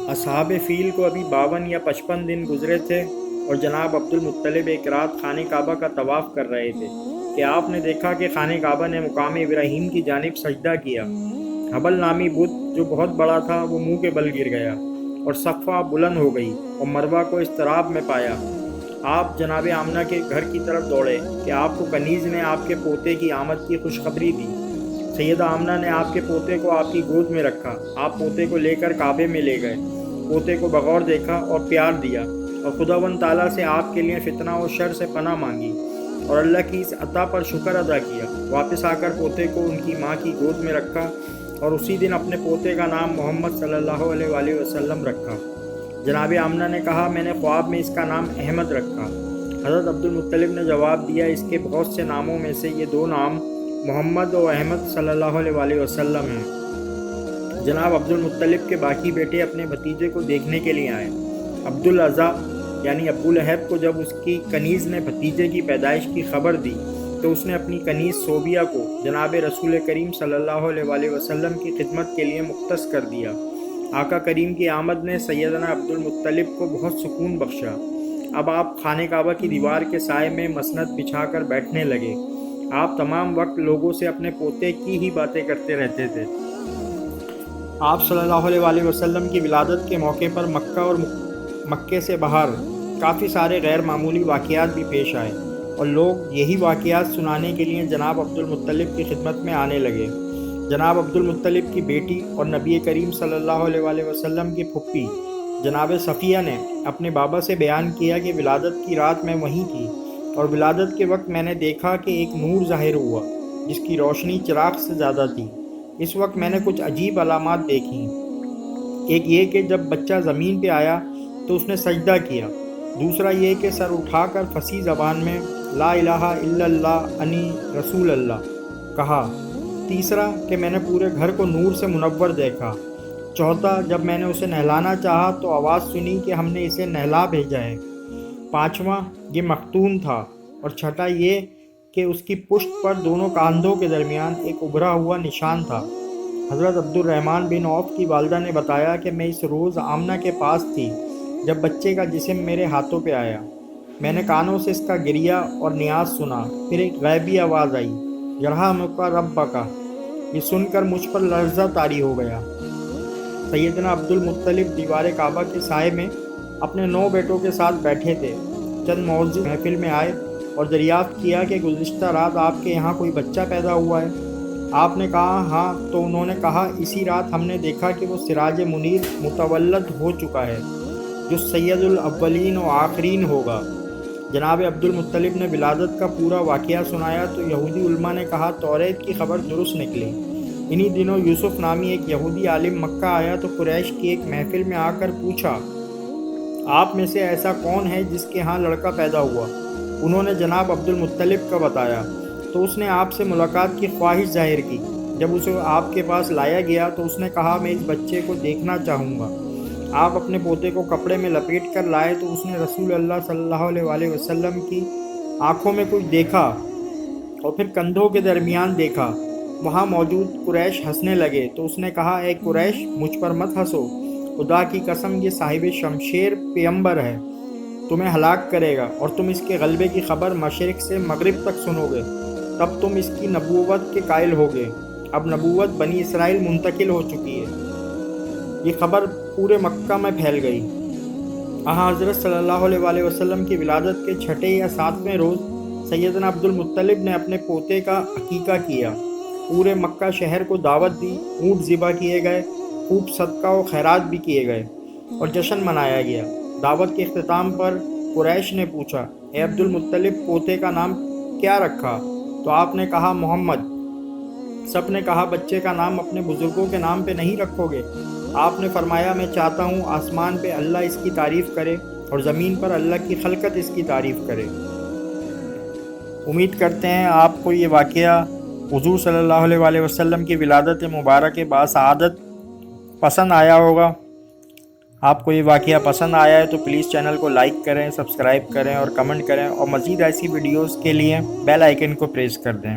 اصحاب فیل کو ابھی 52 یا 55 دن گزرے تھے اور جناب عبدالمطلب ایک رات خانہ کعبہ کا طواف کر رہے تھے کہ آپ نے دیکھا کہ خانہ کعبہ نے مقام ابراہیم کی جانب سجدہ کیا۔ حبل نامی بت جو بہت بڑا تھا وہ منہ کے بل گر گیا اور صفا بلند ہو گئی اور مروہ کو اضطراب میں پایا۔ آپ جناب آمنہ کے گھر کی طرف دوڑے کہ آپ کو کنیز نے آپ کے پوتے کی آمد کی خوشخبری دی۔ سیدہ آمنہ نے آپ کے پوتے کو آپ کی گود میں رکھا۔ آپ پوتے کو لے کر کعبے میں لے گئے، پوتے کو بغور دیکھا اور پیار دیا اور خداوند تعالیٰ سے آپ کے لیے فتنہ و شر سے پناہ مانگی اور اللہ کی اس عطا پر شکر ادا کیا۔ واپس آ کر پوتے کو ان کی ماں کی گود میں رکھا اور اسی دن اپنے پوتے کا نام محمد صلی اللہ علیہ وآلہ وسلم رکھا۔ جناب آمنہ نے کہا میں نے خواب میں اس کا نام احمد رکھا۔ حضرت عبدالمطلب نے جواب دیا اس کے بہت سے ناموں میں سے یہ 2 نام محمد و احمد صلی اللہ علیہ وآلہ وسلم ہیں۔ جناب عبدالمطلب کے باقی بیٹے اپنے بھتیجے کو دیکھنے کے لیے آئے۔ عبدالعزیٰ یعنی ابو لہب کو جب اس کی کنیز نے بھتیجے کی پیدائش کی خبر دی تو اس نے اپنی کنیز صوبیہ کو جناب رسول کریم صلی اللہ علیہ وآلہ وسلم کی خدمت کے لیے مختص کر دیا۔ آقا کریم کی آمد نے سیدنا عبدالمطلب کو بہت سکون بخشا۔ اب آپ خانہ کعبہ کی دیوار کے سائے میں مسند بچھا کر بیٹھنے لگے۔ آپ تمام وقت لوگوں سے اپنے پوتے کی ہی باتیں کرتے رہتے تھے۔ آپ صلی اللہ علیہ وآلہ وسلم کی ولادت کے موقع پر مکہ اور مکے سے باہر کافی سارے غیر معمولی واقعات بھی پیش آئے اور لوگ یہی واقعات سنانے کے لیے جناب عبدالمطلب کی خدمت میں آنے لگے۔ جناب عبدالمطلب کی بیٹی اور نبی کریم صلی اللہ علیہ وآلہ وسلم کی پھپھی جناب صفیہ نے اپنے بابا سے بیان کیا کہ ولادت کی رات میں وہیں تھی اور ولادت کے وقت میں نے دیکھا کہ ایک نور ظاہر ہوا جس کی روشنی چراغ سے زیادہ تھی۔ اس وقت میں نے کچھ عجیب علامات دیکھیں۔ ایک یہ کہ جب بچہ زمین پہ آیا تو اس نے سجدہ کیا، دوسرا یہ کہ سر اٹھا کر فصیح زبان میں لا الہ الا اللہ انی رسول اللہ کہا، تیسرا کہ میں نے پورے گھر کو نور سے منور دیکھا، چوتھا جب میں نے اسے نہلانا چاہا تو آواز سنی کہ ہم نے اسے نہلا بھیجا ہے، پانچواں یہ مختون تھا اور چھٹا یہ کہ اس کی پشت پر دونوں کاندھوں کے درمیان ایک ابھرا ہوا نشان تھا۔ حضرت عبد الرحمن بن عوف کی والدہ نے بتایا کہ میں اس روز آمنہ کے پاس تھی جب بچے کا جسم میرے ہاتھوں پہ آیا۔ میں نے کانوں سے اس کا گریہ اور نیاز سنا، پھر ایک غیبی آواز آئی، یرحمک ربک۔ یہ سن کر مجھ پر لرزہ طاری ہو گیا۔ سیدنا عبدالمطلب دیوار کعبہ کے سائے میں اپنے 9 بیٹوں کے ساتھ بیٹھے تھے۔ چند معزز محفل میں آئے اور دریافت کیا کہ گزشتہ رات آپ کے یہاں کوئی بچہ پیدا ہوا ہے؟ آپ نے کہا ہاں، تو انہوں نے کہا اسی رات ہم نے دیکھا کہ وہ سراج منیر متولد ہو چکا ہے جو سید الاولین و آخرین ہوگا۔ جناب عبدالمطلب نے ولادت کا پورا واقعہ سنایا تو یہودی علماء نے کہا توریت کی خبر درست نکلی۔ انہی دنوں یوسف نامی ایک یہودی عالم مکہ آیا تو قریش کی ایک محفل میں آ کر پوچھا آپ میں سے ایسا کون ہے جس کے ہاں لڑکا پیدا ہوا؟ انہوں نے جناب عبدالمطلب کا بتایا تو اس نے آپ سے ملاقات کی خواہش ظاہر کی۔ جب اسے آپ کے پاس لایا گیا تو اس نے کہا میں اس بچے کو دیکھنا چاہوں گا۔ آپ اپنے پوتے کو کپڑے میں لپیٹ کر لائے تو اس نے رسول اللہ صلی اللہ علیہ وآلہ وسلم کی آنکھوں میں کچھ دیکھا اور پھر کندھوں کے درمیان دیکھا۔ وہاں موجود قریش ہنسنے لگے تو اس نے کہا اے قریش مجھ پر مت ہنسو، خدا کی قسم یہ صاحب شمشیر پیغمبر ہے، تمہیں ہلاک کرے گا اور تم اس کے غلبے کی خبر مشرق سے مغرب تک سنو گے، تب تم اس کی نبوت کے قائل ہوگے۔ اب نبوت بنی اسرائیل منتقل ہو چکی ہے۔ یہ خبر پورے مکہ میں پھیل گئی۔ حضرت صلی اللہ علیہ وآلہ وسلم کی ولادت کے 6 یا 7ویں روز سیدنا عبدالمطلب نے اپنے پوتے کا عقیقہ کیا۔ پورے مکہ شہر کو دعوت دی، اونٹ ذبح کیے گئے، خوب صدقہ و خیرات بھی کیے گئے اور جشن منایا گیا۔ دعوت کے اختتام پر قریش نے پوچھا اے عبدالمطلب پوتے کا نام کیا رکھا؟ تو آپ نے کہا محمد۔ سب نے کہا بچے کا نام اپنے بزرگوں کے نام پہ نہیں رکھو گے؟ آپ نے فرمایا میں چاہتا ہوں آسمان پہ اللہ اس کی تعریف کرے اور زمین پر اللہ کی خلقت اس کی تعریف کرے۔ امید کرتے ہیں آپ کو یہ واقعہ حضور صلی اللہ علیہ وآلہ وسلم کی ولادت مبارک باسعادت پسند آیا ہوگا۔ آپ کو یہ واقعہ پسند آیا ہے تو پلیز چینل کو لائک کریں، سبسکرائب کریں اور کمنٹ کریں اور مزید ایسی ویڈیوز کے لیے بیل آئیکن کو پریس کر دیں۔